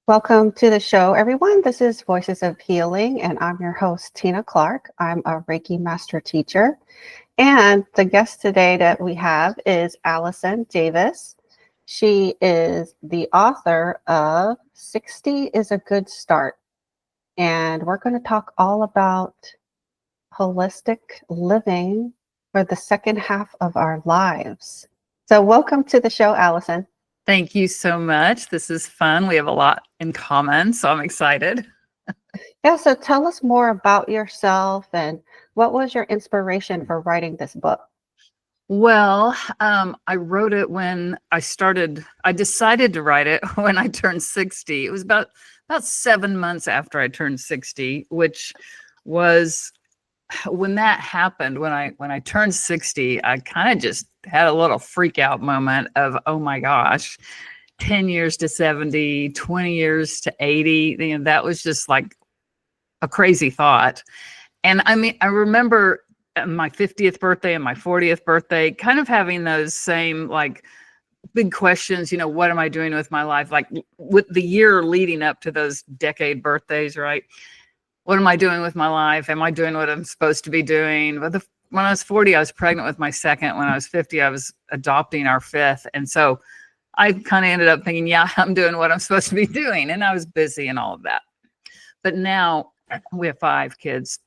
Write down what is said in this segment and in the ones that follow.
Welcome to the show, everyone. This is Voices of Healing, and I'm your host, Tina Clark. I'm a Reiki Master Teacher. And the guest today that we have is Allison Davis. She is the author of 60 is a Good Start. And we're going to talk all about holistic living for the second half of our lives. So welcome to the show, Allison. Thank you so much. This is fun. We have a lot in common, so I'm excited. Yeah, so tell us more about yourself and what was your inspiration for writing this book? Well, I wrote it when I decided to write it when I turned 60. It was about 7 months after I turned 60, which was when that happened. When I turned 60, I kind of just had a little freak out moment of, oh my gosh, 10 years to 70, 20 years to 80. You know, that was just like a crazy thought. And I mean, I remember my 50th birthday and my 40th birthday kind of having those same like big questions, what am I doing with my life? Like with the year leading up to those decade birthdays, right? What am I doing with my life? Am I doing what I'm supposed to be doing? But when I was 40, I was pregnant with my second. When I was 50, I was adopting our fifth. And so I kind of ended up thinking, yeah, I'm doing what I'm supposed to be doing. And I was busy and all of that. But now we have 5 kids.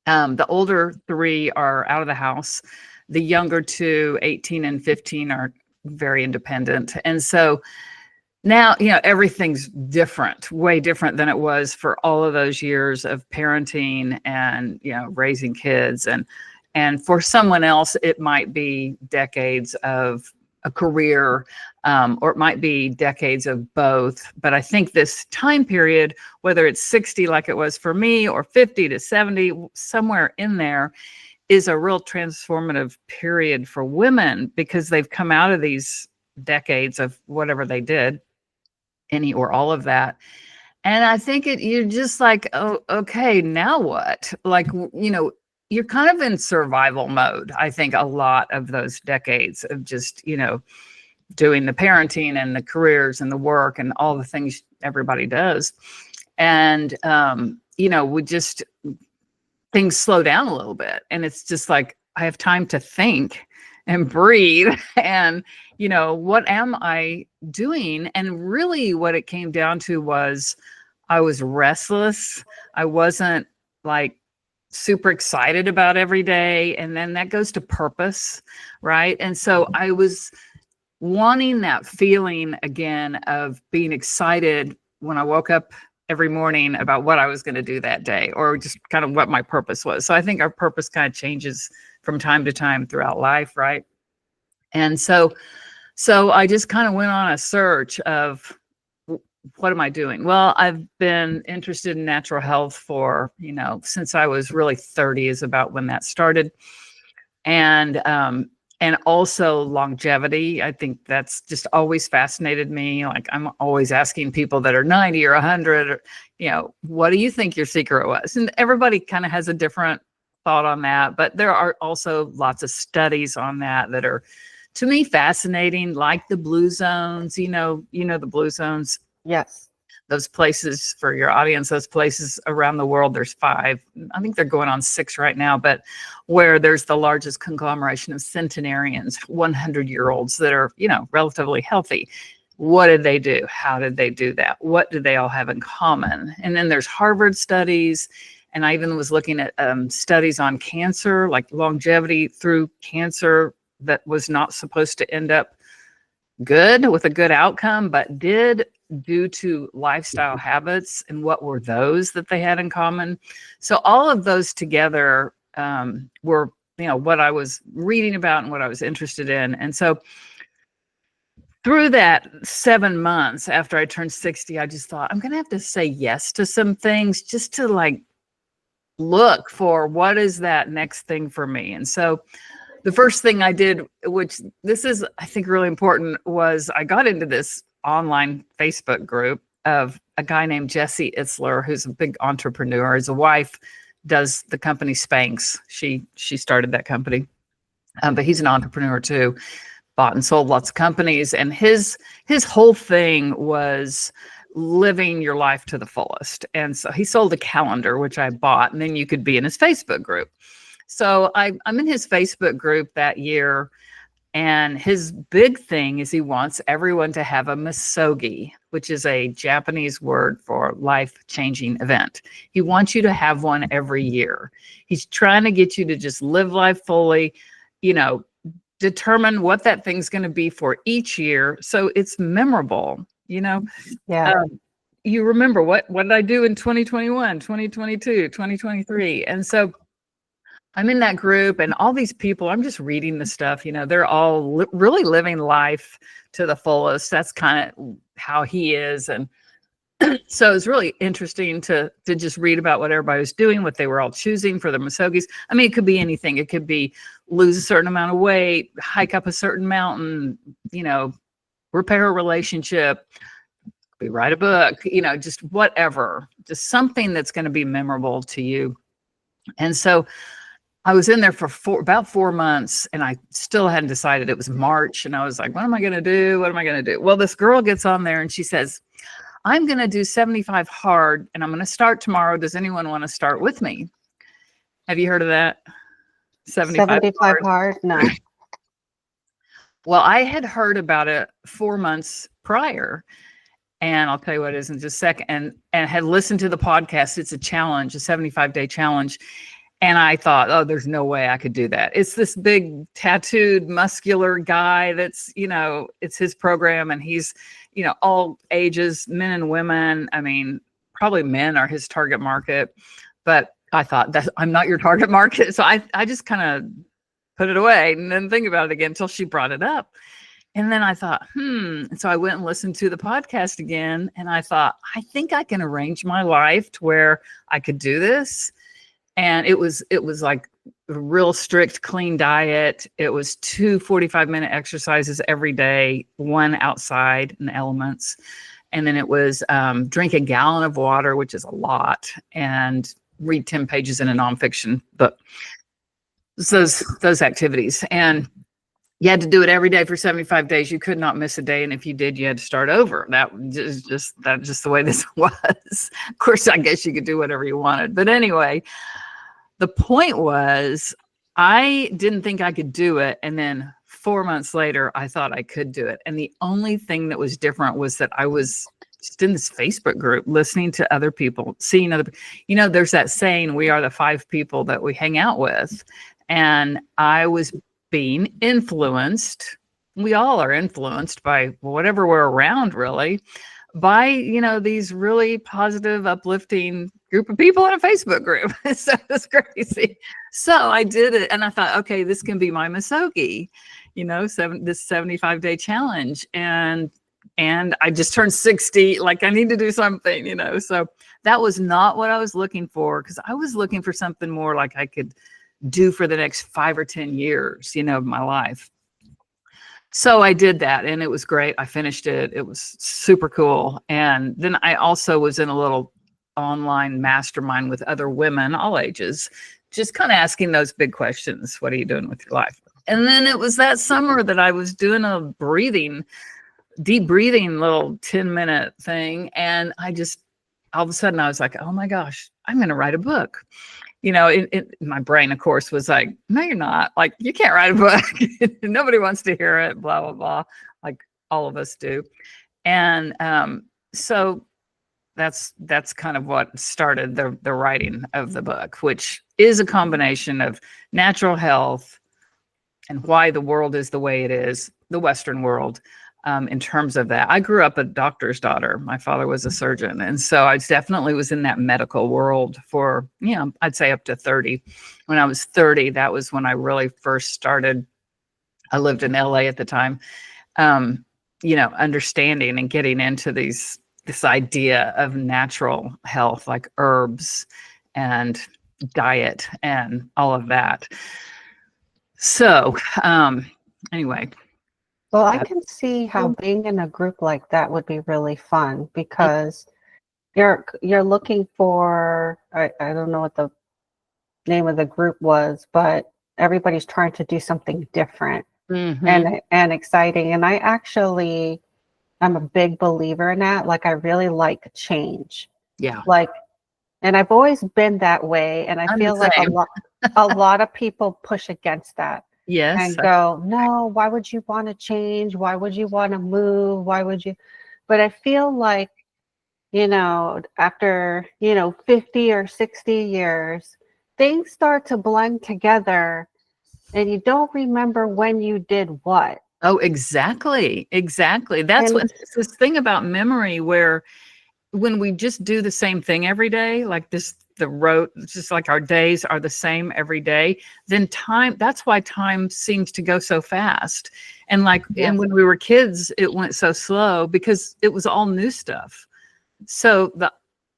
The older 3 are out of the house. The younger 2, 18 and 15, are very independent. And so now, everything's different, way different than it was for all of those years of parenting and, raising kids. And for someone else, it might be decades of a career, or it might be decades of both. But I think this time period, whether it's 60 like it was for me or 50 to 70, somewhere in there, is a real transformative period for women because they've come out of these decades of whatever they did, any or all of that. And I think you're just like, oh, okay, now what? Like, you're kind of in survival mode. I think a lot of those decades of just, doing the parenting and the careers and the work and all the things everybody does. And, things slow down a little bit. And it's just like, I have time to think and breathe and, what am I doing? And really what it came down to was I was restless. I wasn't like super excited about every day. And then that goes to purpose, right? And so I was wanting that feeling again of being excited when I woke up every morning about what I was going to do that day, or just kind of what my purpose was. So I think our purpose kind of changes from time to time throughout life, right? And so I just kind of went on a search of what am I doing? Well, I've been interested in natural health for, since I was really 30 is about when that started. And also longevity. I think that's just always fascinated me. Like I'm always asking people that are 90 or 100, or, what do you think your secret was? And everybody kind of has a different thought on that. But there are also lots of studies on that are, to me, fascinating, like the blue zones, the blue zones. Yes. Those places, for your audience, those places around the world, there's 5. I think they're going on 6 right now, but where there's the largest conglomeration of centenarians, 100-year-olds that are, relatively healthy. What did they do? How did they do that? What do they all have in common? And then there's Harvard studies. And I even was looking at studies on cancer, like longevity through cancer that was not supposed to end up good with a good outcome, but did, due to lifestyle habits. And what were those that they had in common? So all of those together were, what I was reading about and what I was interested in. And so through that 7 months after I turned 60, I just thought, I'm going to have to say yes to some things just to like look for what is that next thing for me. And so the first thing I did, which this is, I think, really important, was I got into this online Facebook group of a guy named Jesse Itzler, who's a big entrepreneur. His wife does the company Spanx. She started that company, but he's an entrepreneur too. Bought and sold lots of companies, and his whole thing was living your life to the fullest. And so he sold a calendar, which I bought, and then you could be in his Facebook group. So I'm in his Facebook group that year. And his big thing is he wants everyone to have a misogi, which is a Japanese word for life-changing event. He wants you to have one every year. He's trying to get you to just live life fully, determine what that thing's going to be for each year. So it's memorable, Yeah. You remember what did I do in 2021, 2022, 2023? And so I'm in that group, and all these people, I'm just reading the stuff, they're all really living life to the fullest. That's kind of how he is. And so it's really interesting to just read about what everybody was doing, what they were all choosing for their misogis. I mean, it could be anything. It could be lose a certain amount of weight, hike up a certain mountain, repair a relationship, write a book, just whatever, just something that's going to be memorable to you. And so I was in there for about 4 months, and I still hadn't decided. It was March, and I was like, what am I going to do? What am I going to do? Well, this girl gets on there and she says, I'm going to do 75 hard, and I'm going to start tomorrow. Does anyone want to start with me? Have you heard of that? 75 hard? No. Well, I had heard about it 4 months prior, and I'll tell you what it is in just a second, and had listened to the podcast. It's a challenge, a 75-day challenge. And I thought, oh, there's no way I could do that. It's this big tattooed, muscular guy that's, it's his program, and he's, all ages, men and women. I mean, probably men are his target market, but I thought that I'm not your target market. So I just kind of put it away and didn't think about it again until she brought it up. And then I thought, And so I went and listened to the podcast again, and I thought, I think I can arrange my life to where I could do this. And it was like a real strict, clean diet. It was 2 45-minute exercises every day, 1 outside in the elements. And then it was drink a gallon of water, which is a lot, and read 10 pages in a nonfiction book. Those activities. And you had to do it every day for 75 days. You could not miss a day. And if you did, you had to start over. That's just the way this was. Of course, I guess you could do whatever you wanted. But anyway, the point was, I didn't think I could do it. And then 4 months later, I thought I could do it. And the only thing that was different was that I was just in this Facebook group, listening to other people, seeing other, there's that saying, we are the 5 people that we hang out with. And I was being influenced. We all are influenced by whatever we're around, really, by, these really positive, uplifting group of people in a Facebook group. So it's crazy. So I did it, and I thought, okay, this can be my misogi, this 75-day challenge. And I just turned 60. Like, I need to do something, So that was not what I was looking for, because I was looking for something more like I could do for the next 5 or 10 years, of my life. So I did that, and it was great. I finished it. It was super cool. And then I also was in a little online mastermind with other women, all ages, just kind of asking those big questions. What are you doing with your life? And then it was that summer that I was doing a deep breathing little 10-minute thing. And all of a sudden I was like, oh my gosh, I'm going to write a book. My brain, of course, was like, no, you're not. Like, you can't write a book. Nobody wants to hear it, blah, blah, blah, like all of us do. And so that's kind of what started the writing of the book, which is a combination of natural health and why the world is the way it is, the Western world. In terms of that, I grew up a doctor's daughter. My father was a surgeon. And so I definitely was in that medical world for, I'd say up to 30. When I was 30, that was when I really first started. I lived in LA at the time, understanding and getting into this idea of natural health, like herbs and diet and all of that. So anyway. Well, I can see how being in a group like that would be really fun, because you're looking for, I don't know what the name of the group was, but everybody's trying to do something different and exciting. And I actually I'm a big believer in that. Like, I really like change. Yeah, Like, and I've always been that way. And I I'm the feel like same. a lot of people push against that Yes. and go, no, why would you want to change? Why would you want to move? Why would you? But I feel like, after, 50 or 60 years, things start to blend together and you don't remember when you did what. Oh, exactly. Exactly. That's what And it's this thing about memory where when we just do the same thing every day, like this, the road, just like our days are the same every day, then that's why time seems to go so fast. And and yes, when we were kids, it went so slow because it was all new stuff. So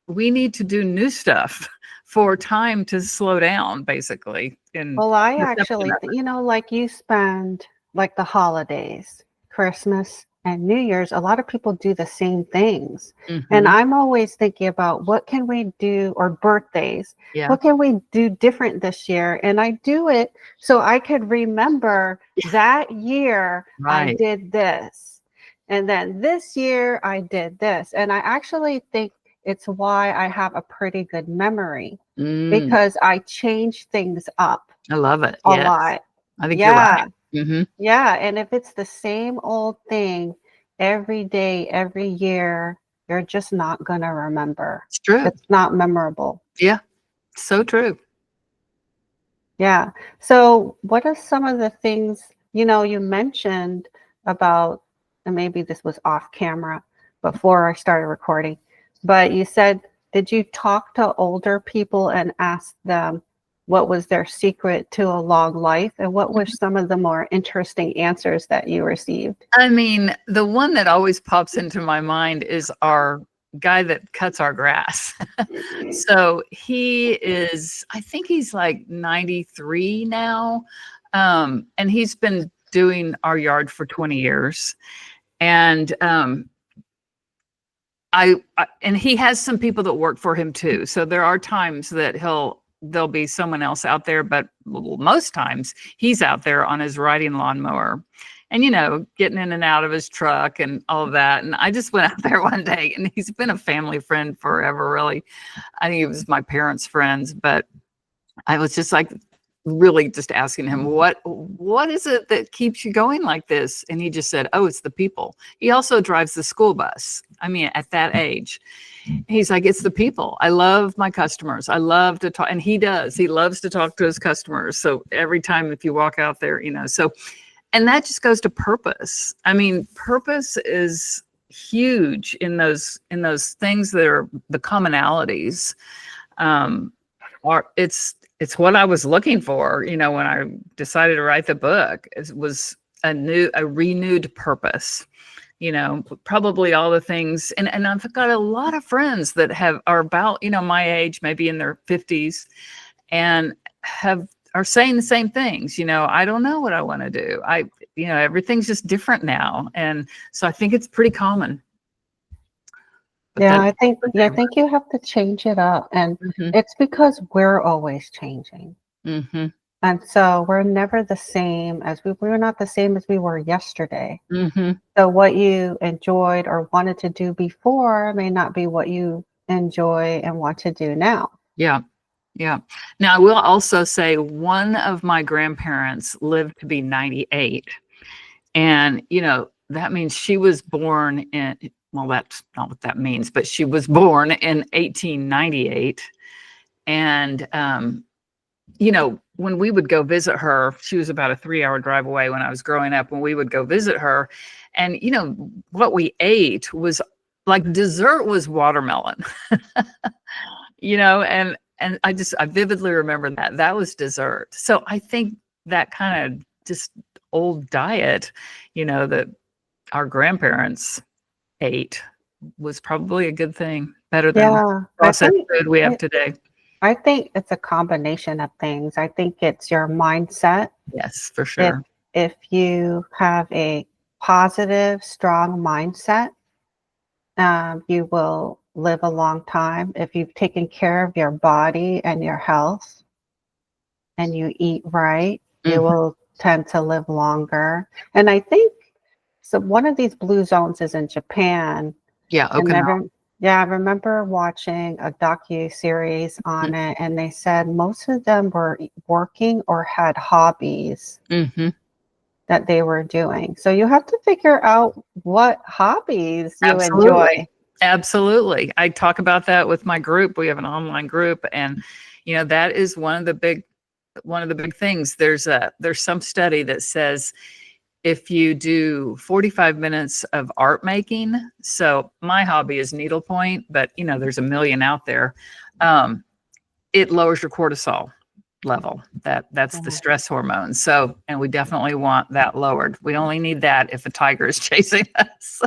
we need to do new stuff for time to slow down, basically. And well, I the simple actually, method. like you spend like the holidays, Christmas and New Year's, a lot of people do the same things. And Mhm. I'm always thinking about what can we do, or birthdays, Yeah. what can we do different this year? And I do it so I could remember that year I Right. did this. And then this year I did this. And I actually think it's why I have a pretty good memory, Mm, because I change things up I love it. a Yes. lot. I think you're right. Yeah. Mhm. Yeah. And if it's the same old thing every day, every year, you're just not going to remember. It's true. It's not memorable. Yeah. So true. Yeah. So, what are some of the things, you mentioned about, and maybe this was off camera before I started recording, but you said, did you talk to older people and ask them what was their secret to a long life? And what were some of the more interesting answers that you received? I mean, the one that always pops into my mind is our guy that cuts our grass. So I think he's like 93 now. And he's been doing our yard for 20 years. And and he has some people that work for him too. So there are times that there'll be someone else out there, but most times he's out there on his riding lawnmower and, getting in and out of his truck and all of that. And I just went out there one day, and he's been a family friend forever, really. I think it was my parents' friends, but I was just like really just asking him, what is it that keeps you going like this? And he just said, oh, it's the people. He also drives the school bus. I mean, at that age, he's like, it's the people. I love my customers. I love to talk. And he does. He loves to talk to his customers. So every time if you walk out there, and that just goes to purpose. I mean, purpose is huge in those things that are the commonalities. It's what I was looking for, when I decided to write the book. It was a renewed purpose. Probably all the things, and I've got a lot of friends that are about, my age, maybe in their 50s, and are saying the same things. I don't know what I want to do. Everything's just different now. And so I think it's pretty common. But Yeah, that's I think you have to change it up. And hmm it's because we're always changing. hmm And so we're never the same we're not the same as we were yesterday. hmm So what you enjoyed or wanted to do before may not be what you enjoy and want to do now. Yeah. Yeah. Now, I will also say one of my grandparents lived to be 98. And, that means she was born well, that's not what that means, but she was born in 1898. And, when we would go visit her, she was about a 3-hour drive away when I was growing up, when we would go visit her. And, what we ate was like dessert was watermelon, and I vividly remember that was dessert. So I think that kind of just old diet, that our grandparents ate was probably a good thing, better than Yeah, processed food we have today. I think it's a combination of things. I think it's your mindset. Yes, for If sure. if you have a positive, strong mindset, you will live a long time. If you've taken care of your body and your health and you eat right, you Mhm. will tend to live longer. And I think So one of these blue zones is in Japan. Yeah. And Okinawa. I remember watching a docu-series on it, and they said most of them were working or had hobbies Mm-hmm. that they were doing. So you have to figure out what hobbies you Absolutely. enjoy. Absolutely. I talk about that with my group. We have an online group, and that is one of the big things. There's some study that says if you do 45 minutes of art making, so my hobby is needlepoint, but there's a million out there. It lowers your cortisol level. That's the Yeah. stress hormone. So, and we definitely want that lowered. We only need that if a tiger is chasing us.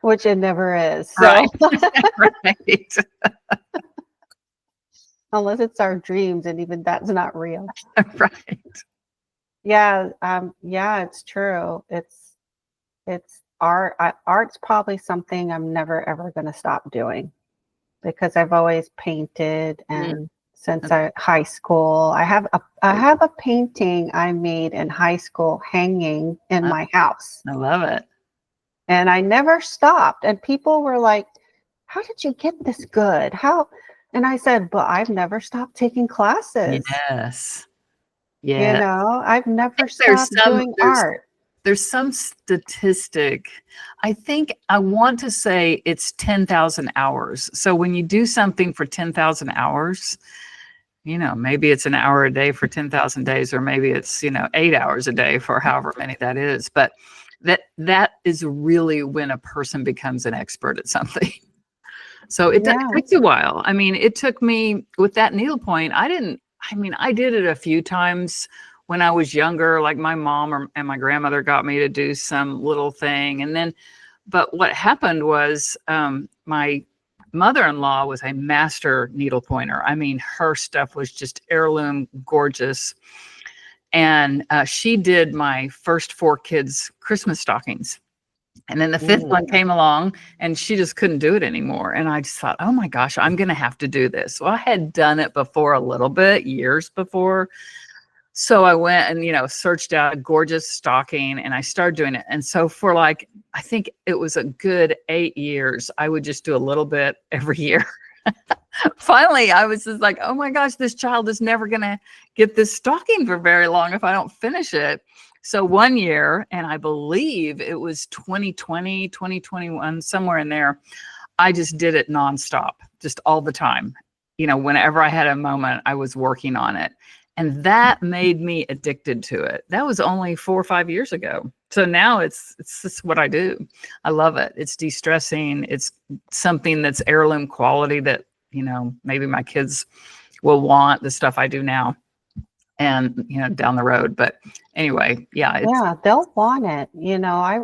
Which it never is. So Right. Right. unless it's our dreams, and even that's not real. Right. Yeah, it's true. It's art. Art's probably something I'm never ever going to stop doing because I've always painted, and since high school, I have a painting I made in high school hanging in my house, I love it. and I never stopped. And people were like, "How did you get this good? How?" And I said, "But I've never stopped taking classes. Yes. Yeah. I've never There's stopped some doing art." there's some statistic. I think I want to say it's 10,000 hours. So when you do something for 10,000 hours, maybe it's an hour a day for 10,000 days, or maybe it's, 8 hours a day for however many that is. But that is really when a person becomes an expert at something. So it takes a while. I mean, it took me with that needlepoint. I did it a few times when I was younger, like my mom and my grandmother got me to do some little thing. And then, but what happened was my mother-in-law was a master needle pointer. I mean, her stuff was just heirloom gorgeous. And she did my first 4 kids' Christmas stockings. And then the 5th one came along, and she just couldn't do it anymore. And I just thought, oh my gosh, I'm going to have to do this. Well, I had done it before a little bit, years before. So I went and, searched out a gorgeous stocking, and I started doing it. And so for I think it was a good 8 years, I would just do a little bit every year. Finally, I was just like, oh my gosh, this child is never going to get this stocking for very long if I don't finish it. So one year, and I believe it was 2020, 2021, somewhere in there, I just did it nonstop, just all the time. Whenever I had a moment, I was working on it. And that made me addicted to it. That was only 4 or 5 years ago. So now it's just what I do. I love it. It's de-stressing. It's something that's heirloom quality that, maybe my kids will want, the stuff I do now and, down the road. But anyway, yeah, they'll want it.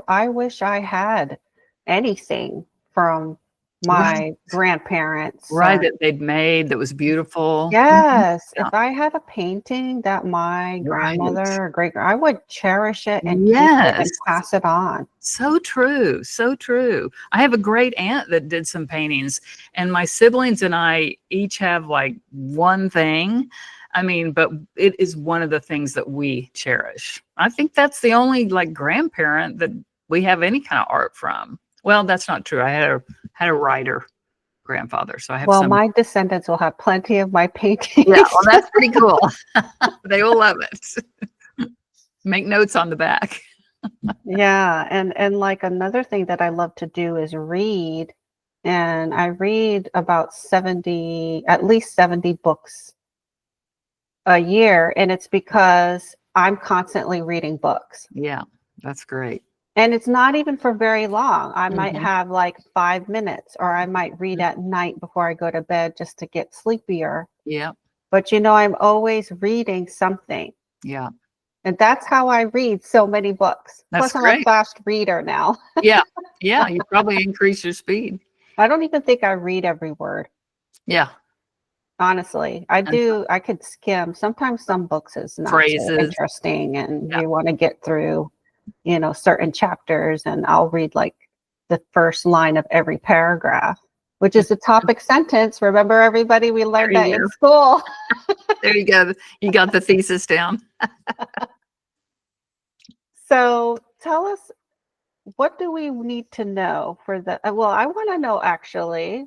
I wish I had anything from my grandparents. Right, that they'd made that was beautiful. Yes. Yeah. If I had a painting that my grandmother or I would cherish it and keep it and pass it on. So true. So true. I have a great aunt that did some paintings, and my siblings and I each have one thing. I mean, but it is one of the things that we cherish. I think that's the only grandparent that we have any kind of art from. Well, that's not true. I had a writer grandfather, so I have some. My descendants will have plenty of my paintings. Yeah, well, that's pretty cool. They will love it. Make notes on the back. Yeah, and another thing that I love to do is read, and I read about at least 70 books a year, and it's because I'm constantly reading books. Yeah, that's great. And it's not even for very long. I might have 5 minutes, or I might read at night before I go to bed just to get sleepier. Yeah. But I'm always reading something. Yeah. And that's how I read so many books. That's Plus, great. I'm a fast reader now. Yeah. Yeah. You probably increase your speed. I don't even think I read every word. Yeah. Honestly, I do. I could skim. Sometimes some books is not so interesting, and you want to get through, certain chapters, and I'll read the first line of every paragraph, which is the topic sentence. Remember, everybody, we learned that in school. There you go. You got the thesis down. So tell us, what do we need to know for the, well, I want to know actually,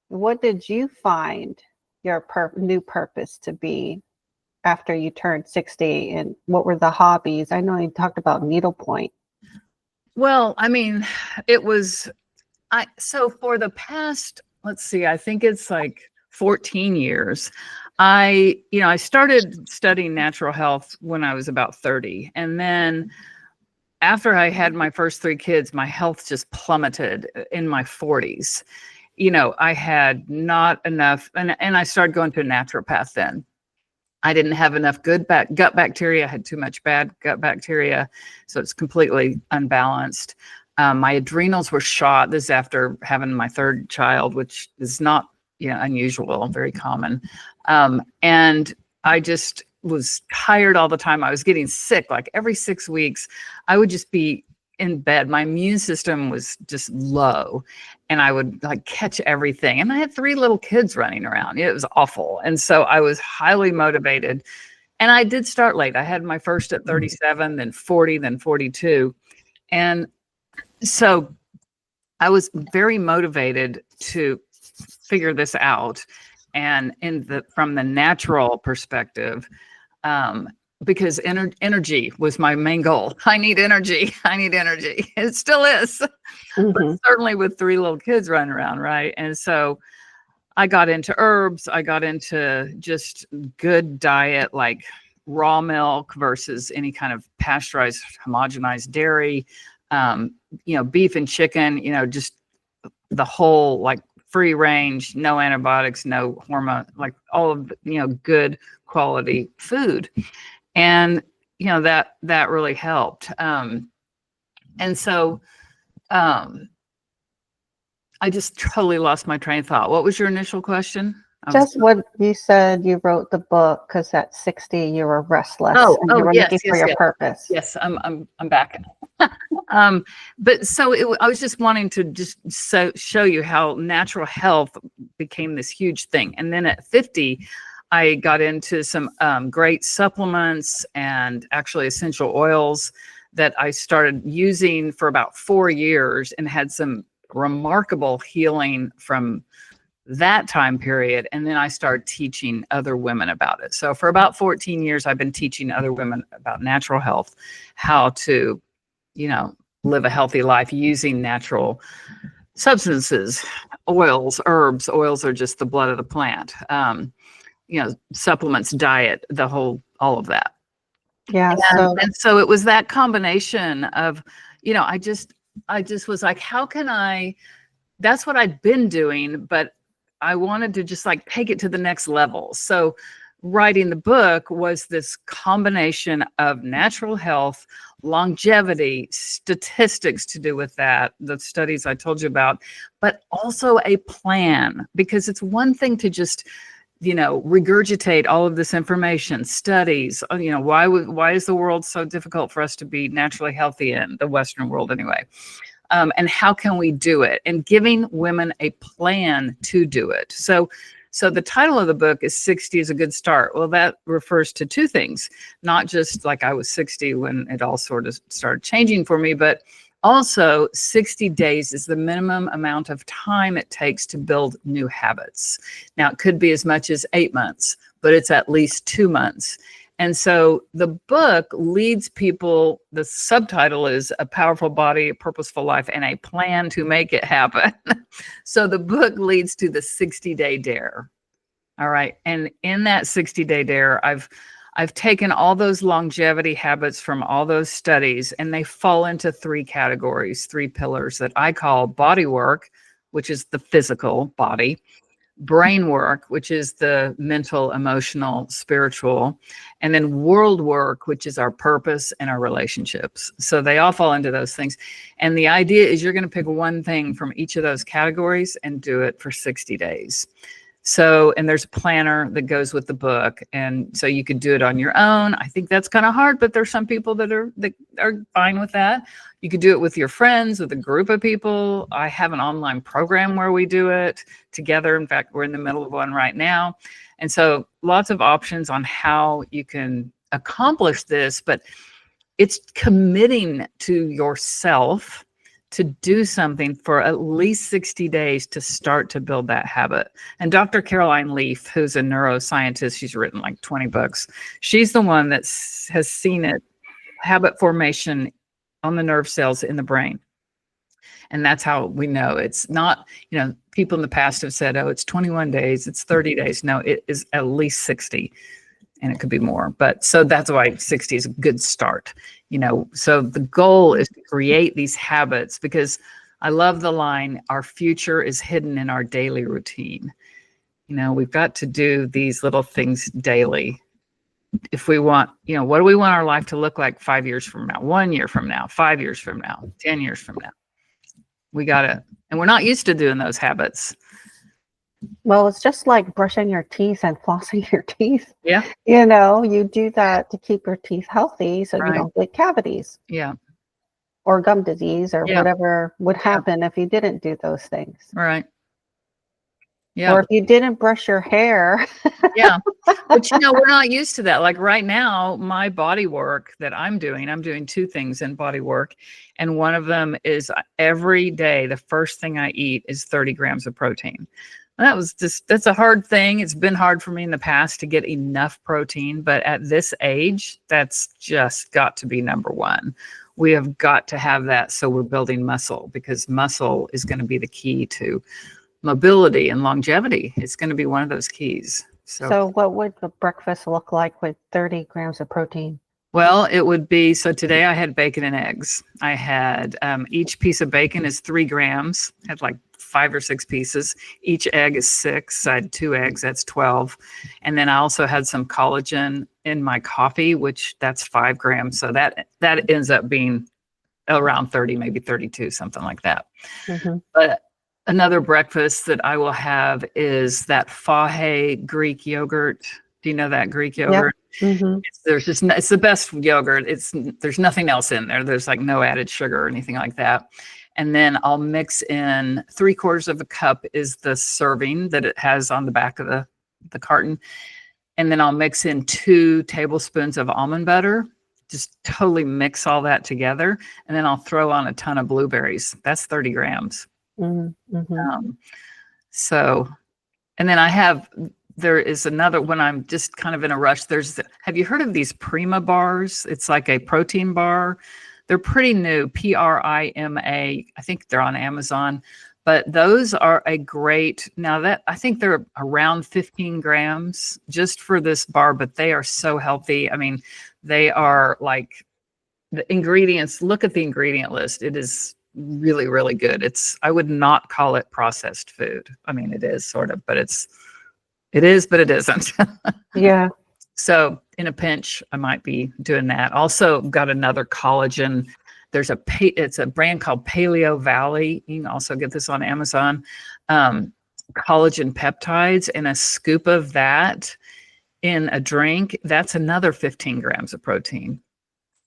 what did you find your new purpose to be after you turned 60, and what were the hobbies? I know you talked about needlepoint. Well, I mean, it was so for the past, let's see, I think it's like 14 years. I started studying natural health when I was about 30. And then after I had my first 3 kids, my health just plummeted in my 40s. I had not enough, and I started going to a naturopath then. I didn't have enough good gut bacteria. I had too much bad gut bacteria. So it's completely unbalanced. My adrenals were shot. This is after having my 3rd child, which is not unusual, very common. And I just was tired all the time. I was getting sick. Like every 6 weeks, I would just be in bed. My immune system was just low, and I would like catch everything. And I had 3 little kids running around. It was awful. And so I was highly motivated. And I did start late. I had my first at 37, then 40, then 42. And so I was very motivated to figure this out. And from the natural perspective, because energy was my main goal. I need energy. It still is, but certainly with 3 little kids running around, right? And so I got into herbs. I got into just good diet, like raw milk versus any kind of pasteurized, homogenized dairy, beef and chicken, just the whole like free range, no antibiotics, no hormone, like all of good quality food. And, that really helped. And so I just totally lost my train of thought. What was your initial question? Just what you said, you wrote the book because at 60 you were restless and you were looking for your purpose. Yes, I'm back. But so I was just wanting to just show you how natural health became this huge thing. And then at 50, I got into some great supplements and actually essential oils that I started using for about 4 years and had some remarkable healing from that time period. And then I started teaching other women about it. So for about 14 years, I've been teaching other women about natural health, how to, live a healthy life using natural substances, oils, herbs. Oils are just the blood of the plant. Supplements, diet, all of that. Yeah. And so it was that combination of, I just was like, how can that's what I'd been doing, but I wanted to just like take it to the next level. So writing the book was this combination of natural health, longevity, statistics to do with that, the studies I told you about, but also a plan, because it's one thing to just regurgitate all of this information, studies, why is the world so difficult for us to be naturally healthy in the Western world anyway? And how can we do it? And giving women a plan to do it. So the title of the book is 60 is a Good Start. Well, that refers to 2 things, not just like I was 60 when it all sort of started changing for me, but also 60 days is the minimum amount of time it takes to build new habits. Now, it could be as much as 8 months, but it's at least 2 months. And so the book leads people, the subtitle is A Powerful Body, a Purposeful Life, and a Plan to Make It Happen. So the book leads to the 60-day dare. All right. And in that 60-day dare, I've taken all those longevity habits from all those studies, and they fall into 3 categories, 3 pillars that I call BodyWork, which is the physical body, BrainWork, which is the mental, emotional, spiritual, and then WorldWork, which is our purpose and our relationships. So they all fall into those things. And the idea is you're going to pick one thing from each of those categories and do it for 60 days. So, and there's a planner that goes with the book. And so you could do it on your own. I think that's kind of hard, but there's some people that are fine with that. You could do it with your friends, with a group of people. I have an online program where we do it together. In fact, we're in the middle of one right now. And so lots of options on how you can accomplish this. But it's committing to yourself to do something for at least 60 days to start to build that habit. And Dr. Caroline Leaf, who's a neuroscientist, she's written like 20 books. She's the one that has seen it, habit formation on the nerve cells in the brain. And that's how we know it's not, people in the past have said, oh, it's 21 days, it's 30 days. No, it is at least 60, and it could be more. But so that's why 60 is a good start, So the goal is to create these habits, because I love the line, our future is hidden in our daily routine. We've got to do these little things daily. If we want, what do we want our life to look like 5 years from now, 1 year from now, 5 years from now, 10 years from now? We got to, and we're not used to doing those habits. Well, it's just like brushing your teeth and flossing your teeth. Yeah. You do that to keep your teeth healthy so Right. you don't get cavities. Yeah. Or gum disease or Yeah. whatever would happen if you didn't do those things. Right. Yeah. Or if you didn't brush your hair. Yeah. But we're not used to that. Like right now, my body work that I'm doing 2 things in body work. And one of them is every day, the first thing I eat is 30 grams of protein. That's a hard thing. It's been hard for me in the past to get enough protein, but at this age, that's just got to be number one. We have got to have that. So we're building muscle, because muscle is going to be the key to mobility and longevity. It's going to be one of those keys. So what would the breakfast look like with 30 grams of protein? Well, it would be, so today I had bacon and eggs. I had, each piece of bacon is 3 grams, had like 5 or 6 pieces. Each egg is 6. I had 2 eggs, that's 12. And then I also had some collagen in my coffee, which that's 5 grams. So that ends up being around 30, maybe 32, something like that. Mm-hmm. But another breakfast that I will have is that Fahe Greek yogurt. Do you know that Greek yogurt? Yep. Mm-hmm. It's the best yogurt. There's nothing else in there. There's like no added sugar or anything like that. And then I'll mix in 3/4 of a cup is the serving that it has on the back of the carton. And then I'll mix in 2 tablespoons of almond butter. Just totally mix all that together. And then I'll throw on a ton of blueberries. That's 30 grams. Mm-hmm. And then there is another, when I'm just kind of in a rush, have you heard of these Prima bars? It's like a protein bar. They're pretty new, Prima. I think they're on Amazon, but those are a great, I think they're around 15 grams just for this bar, but they are so healthy. I mean, they are like the ingredients, look at the ingredient list. It is really, really good. I would not call it processed food. I mean, it is sort of, but it is, but it isn't. Yeah. So in a pinch, I might be doing that. Also got another collagen. It's a brand called Paleo Valley. You can also get this on Amazon. Collagen peptides, and a scoop of that in a drink. That's another 15 grams of protein.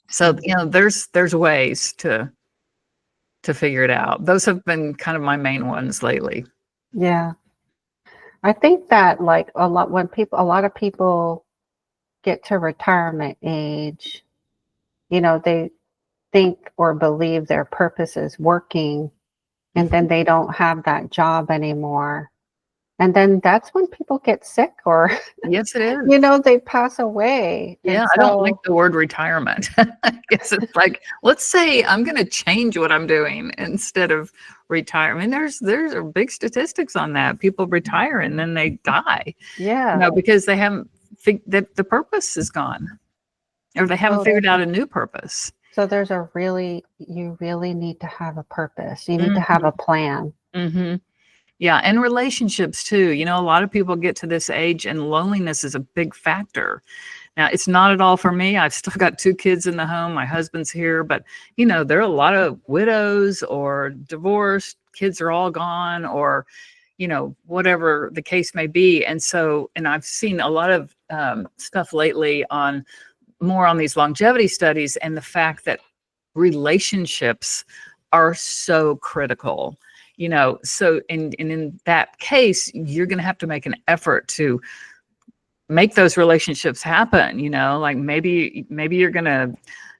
So, there's ways to figure it out. Those have been kind of my main ones lately. Yeah. I think that like a lot of people get to retirement age, they think or believe their purpose is working, and then they don't have that job anymore. And then that's when people get sick or, yes, it is. They pass away. Yeah, I don't like the word retirement. I guess it's like, let's say I'm going to change what I'm doing instead of retire. I mean, there's big statistics on that. People retire and then they die. Yeah. Because they haven't that the purpose is gone, or they haven't figured out a new purpose. So you really need to have a purpose. You need to have a plan. Mm-hmm. Yeah. And relationships too. A lot of people get to this age and loneliness is a big factor. Now, it's not at all for me. I've still got 2 kids in the home. My husband's here, but there are a lot of widows or divorced. Kids are all gone, or, whatever the case may be. And I've seen a lot of stuff lately on these longevity studies, and the fact that relationships are so critical. So in that case, you're going to have to make an effort to make those relationships happen. Like maybe you're going to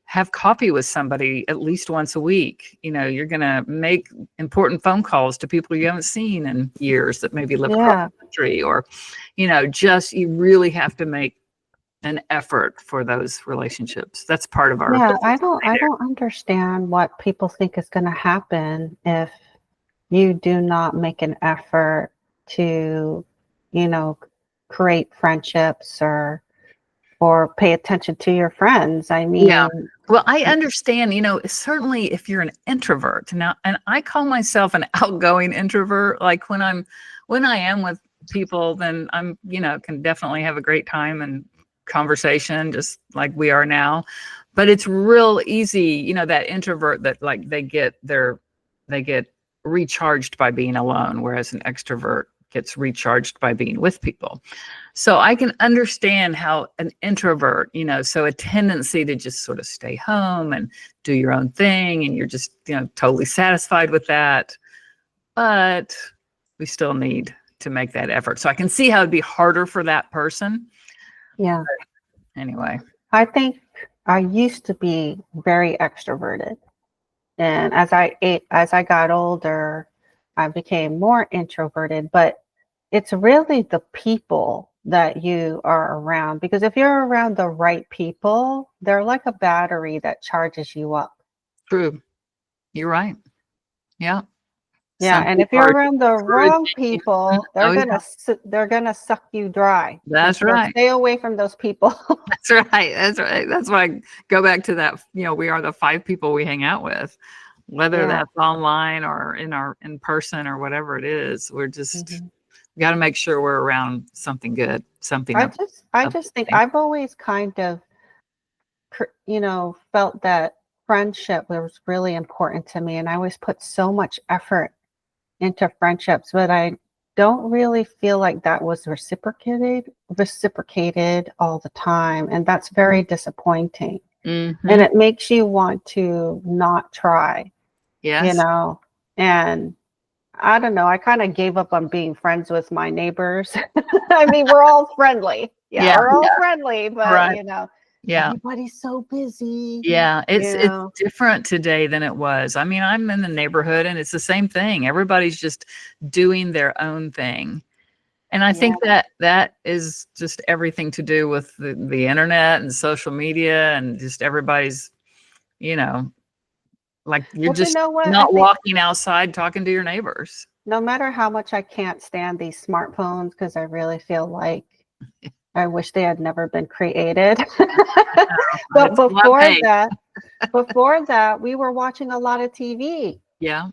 have coffee with somebody at least once a week. You're going to make important phone calls to people you haven't seen in years that maybe live across Yeah. the country, or, just you really have to make an effort for those relationships. That's part of our Yeah, responsibility I there. don't understand what people think is going to happen if you do not make an effort to, you know, create friendships or pay attention to your friends. I Yeah. mean, Well, I understand, certainly if you're an introvert now, and I call myself an outgoing introvert, like when I am with people, then I'm, can definitely have a great time and conversation just like we are now. But it's real easy, that introvert that like they get recharged by being alone, whereas an extrovert gets recharged by being with people. So I can understand how an introvert, so a tendency to just sort of stay home and do your own thing, and you're just, totally satisfied with that. But we still need to make that effort. So I can see how it'd be harder for that person. yeah, Anyway. I think I used to be very extroverted. And as I got older, I became more introverted, but it's really the people that you are around, because if you're around the right people, they're like a battery that charges you up. True. You're right. Yeah. Yeah, Some and if people you're are around the wrong discouraging. people, Oh, yeah. they're gonna suck you dry. And That's so right. stay away from those people. That's right. That's right. That's why I go back to that, we are the 5 people we hang out with, whether Yeah. that's online or in person or whatever it is. We're just, Mhm. we got to make sure we're around something good, something I just think I've always kind of, felt that friendship was really important to me, and I always put so much effort into friendships, but I don't really feel like that was reciprocated all the time, and that's very disappointing. And Mm-hmm. it makes you want to not try, you Yes. know. And I don't know, I kind of gave up on being friends with my neighbors. I mean, we're all friendly. Yeah, Yeah. we're all Yeah. friendly, but Right. Yeah. everybody's so busy, Yeah. you It's know. different today than it was. I mean, I'm in the neighborhood and it's the same thing. Everybody's just doing their own thing. And I Yeah. think that is just everything to do with the internet and social media, and just everybody's, you know, like you're Well, you just know what? I not think walking outside talking to your neighbors. no matter how much I can't stand these smartphones, because I really feel like I wish they had never been created. But It's love hate. before that, we were watching a lot of TV, Yeah.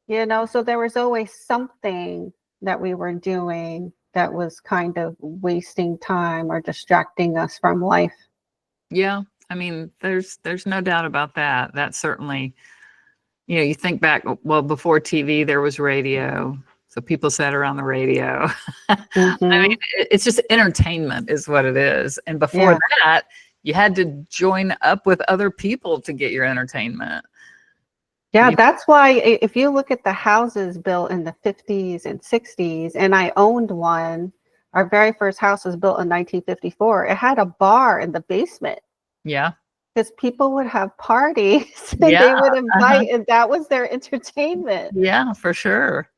so there was always something that we were doing that was kind of wasting time or distracting us from life. Yeah. I mean, there's no doubt about that. That certainly, you think back, well, before TV, there was radio. So people sat around the radio. I mean, Hmm. it's just entertainment is what it is. And before Yeah. that, you had to join up with other people to get your entertainment. Yeah, You, that's why if you look at the houses built in the 50s and 60s, and I owned one, our very first house was built in 1954. It had a bar in the basement yeah. because people would have parties and Yeah. they would Uh-huh. invite, and that was their entertainment. Yeah, for sure.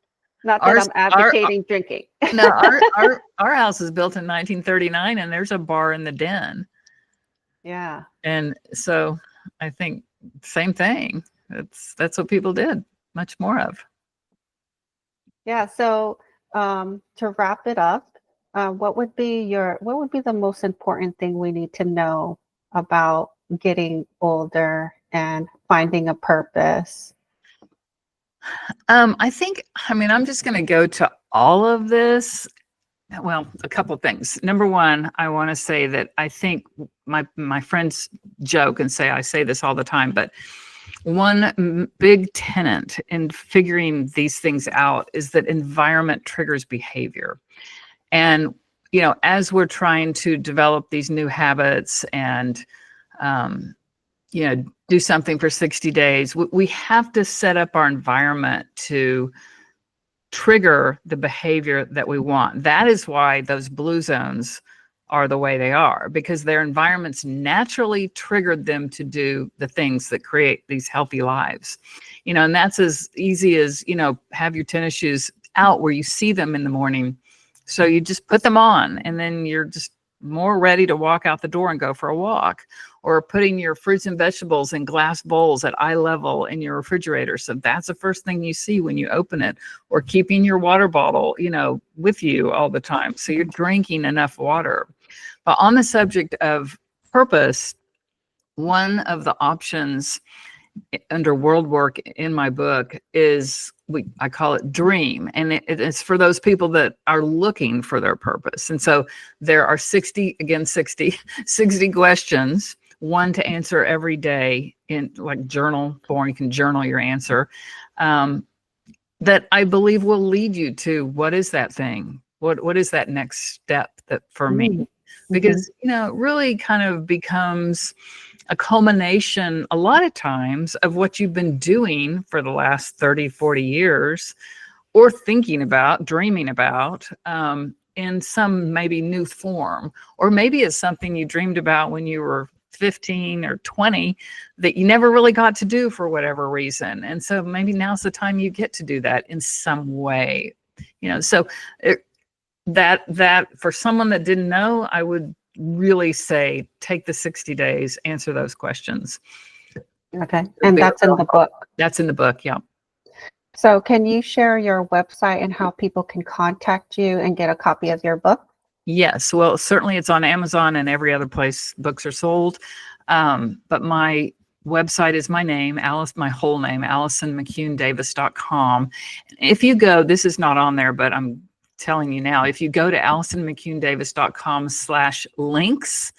Not that Ours, I'm our, advocating drinking. no, our house is built in 1939 and there's a bar in the den. Yeah. And so I think same thing. That's what people did much more of. Yeah. So to wrap it up, what would be the most important thing we need to know about getting older and finding a purpose? I mean, I'm just going to go to all of this. Well, a couple things. Number one, I want to say that I think my friends joke and say I say this all the time, but one big tenet in figuring these things out is that environment triggers behavior. And, as we're trying to develop these new habits and, do something for 60 days, we have to set up our environment to trigger the behavior that we want. That is why those blue zones are the way they are, because their environments naturally triggered them to do the things that create these healthy lives. And that's as easy as, have your tennis shoes out where you see them in the morning. So you just put them on, and then you're just more ready to walk out the door and go for a walk, or putting your fruits and vegetables in glass bowls at eye level in your refrigerator. So that's the first thing you see when you open it, or keeping your water bottle, with you all the time. So you're drinking enough water. But on the subject of purpose, one of the options under WorldWork in my book is, I call it dream. And it's for those people that are looking for their purpose. And so there are 60 questions, one to answer every day in like journal form. You can journal your answer, that I believe will lead you to, what is that thing? What is that next step that for me? Because, it really kind of becomes a culmination a lot of times of what you've been doing for the last 30, 40 years, or thinking about, dreaming about, in some maybe new form, or maybe it's something you dreamed about when you were 15 or 20 that you never really got to do for whatever reason. And so maybe now's the time you get to do that in some way, so that for someone that didn't know, I would really say, take the 60 days, answer those questions. Okay. And that's in the book. That's in the book. Yeah. So can you share your website and how people can contact you and get a copy of your book? Yes. Well, certainly it's on Amazon and every other place books are sold. But my website is my name, my whole name, AllisonMcCuneDavis.com. If you go, this is not on there, but I'm telling you now, if you go to AllisonMcCuneDavis.com/links,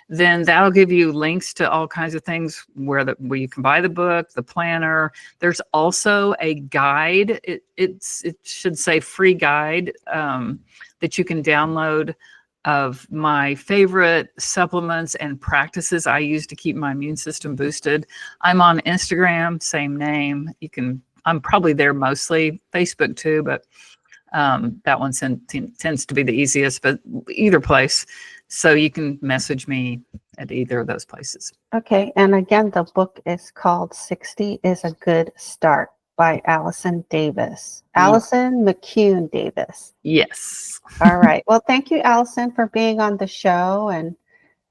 then that'll give you links to all kinds of things where you can buy the book, the planner. There's also a guide. It should say free guide, that you can download, of my favorite supplements and practices I use to keep my immune system boosted. I'm on Instagram, same name. I'm probably there mostly, Facebook too, but that one tends to be the easiest, but either place. So you can message me at either of those places. Okay. And again, the book is called 60 is a Good Start by Allison Davis. Allison McCune Davis. Yes. All right. Well, thank you, Allison, for being on the show and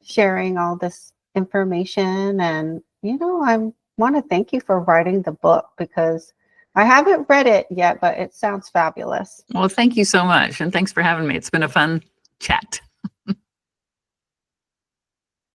sharing all this information. And, I want to thank you for writing the book, because I haven't read it yet, but it sounds fabulous. Well, thank you so much. And thanks for having me. It's been a fun chat.